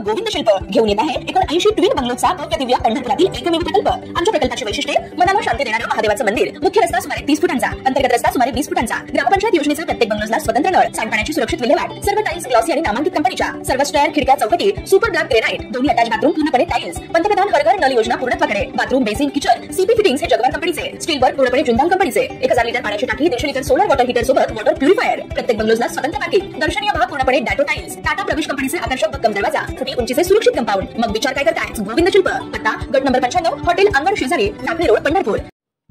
गोविंद शिल्प घेऊन येत आहे 79 ट्विन बंगलोचा भव्य दिव्य पंढरपुरातील एकमेव प्रकल्प। आमच्या प्रकल्पाची वैशिष्ट्ये मनाला शांती देणारे महादेवाचं मंदिर, मुख्य रस्ता सुमारे 30 फुटांचा, अंतर्गत रस्ता सुमारे 20 फुटांचा, ग्रामपंचायत योजनेचा प्रत्येक बंगलोजला स्वतंत्र नळ, सांडपाण्याची सुरक्षित विल्हेवाट, सर्व टाइल्स ग्लॉसी आणि नामांकित कंपनीच्या, सर्व स्टेअर, खिडक्या, चौकटी सुपर ब्लॅक ग्रेनाइट, दोन्ही अटॅच बाथरूम पूर्णपणे टाइल्स, पंतप्रधान हर घर नल योजना पूर्णत्वाकडे, bathroom, basin, kitchen, CP fittings हे जगवार कंपनीचे, स्टील वर्क पूर्णपणे जिंदाल कंपनीचे, 1000 लिटर पाण्याची टाकी, 150 लिटर सोलर वॉटर हीटर सोबत वॉटर प्युरिफायर, प्रत्येक बंगलोजला स्वतंत्र पार्किंग, दर्शनीय भाग पूर्णपणे डॅटो टाइल्स, टाटा प्रवेश कंपनीचे आकर्षक भक्कम दरवाजा, छोटी उंचीचे सुरक्षित कंपाऊंड। मग विचार काय करताय? गोविंद शिल्प, पत्ता गट नंबर 95, हॉटेल अंगण शेजारी, टाकळी रोड, पंढरपूर।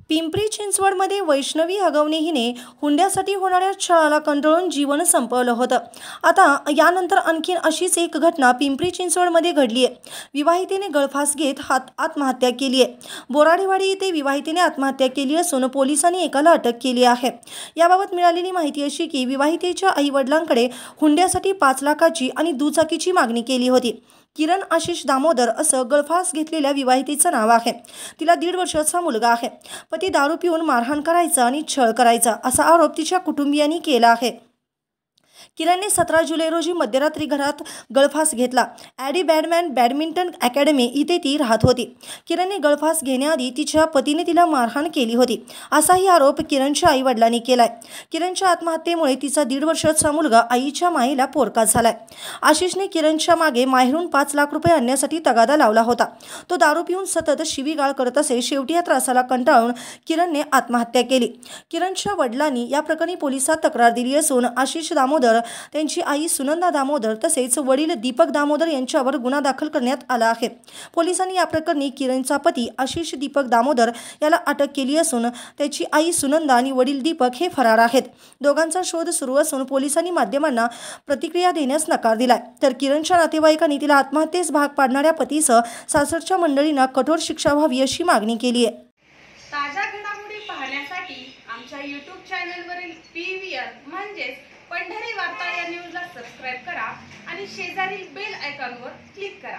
पिंपरी चिंचवडमध्ये वैष्णवी हगवणे हिने हुंड्यासाठी होणाऱ्या छळाला कंटाळून जीवन संपवलं होतं। आता यानंतर आणखी अशीच एक घटना पिंपरी चिंचवडमध्ये घडली आहे। विवाहितेने गळफास घेत आत्महत्या केली आहे। बोराडेवाडी येथे विवाहितेने आत्महत्या केली असून पोलिसांनी एकाला अटक केली आहे। याबाबत मिळालेली माहिती अशी की विवाहितेच्या आई वडिलांकडे हुंड्यासाठी 5 लाखाची आणि दुचाकीची मागणी केली होती। किरण आशिष दामोदर असं गळफास घेतलेल्या विवाहितेचं नाव आहे। तिला 1.5 वर्षाचा मुलगा आहे। पती दारू पिऊन मारहाण करायचा आणि छळ करायचा असा आरोप तिच्या कुटुंबियांनी केला आहे। किरणने 17 जुलै रोजी मध्यरात्री घरात गळफास घेतला। ॲडी बॅडमॅन बॅडमिंटन अकॅडमी इथे ती राहत होती। किरणने गळफास घेण्याआधी तिच्या पतीने तिला मारहाण केली होती असाही आरोप किरणच्या आई वडिलांनी केलाय। किरणच्या आत्महत्येमुळे तिचा 1.5 वर्षाचा मुलगा आईच्या मायेला पोरका झालाय। आशिषने किरणच्या मागे माहेरून 5 लाख रुपये आणण्यासाठी तगादा लावला होता। तो दारू पिऊन सतत शिवीगाळ करत असे। शेवटी या त्रासाला कंटाळून किरणने आत्महत्या केली। किरणच्या वडिलांनी या प्रकरणी पोलिसात तक्रार दिली असून आशिष दामोदर, त्यांची आई सुनंदा दामोदर तसेच वडील दीपक दामोदर यांच्यावर गुन्हा दाखल करण्यात आला आहे। पोलिसांनी या प्रकरणी किरणचा पती आशिष दीपक दामोदर याला अटक केली असून त्याची आई सुनंदा आणि वडील दीपक हे फरार आहेत। दोघांचा शोध सुरू असून पोलिसांनी माध्यमांना प्रतिक्रिया देण्यास नकार दिलाय। तर किरणच्या नातेवाईकांनी तिला आत्महत्येस भाग पाडणाऱ्या पतीसह सासरच्या मंडळींना कठोर शिक्षा व्हावी अशी मागणी केली आहे। ताज्या घडामोडी पाहण्यासाठी आमच्या YouTube चॅनलवरील PVR म्हणजेच पंढरी वार्ता या न्यूजला सबस्क्राइब करा आणि शेजारील बेल आयकॉनवर क्लिक करा।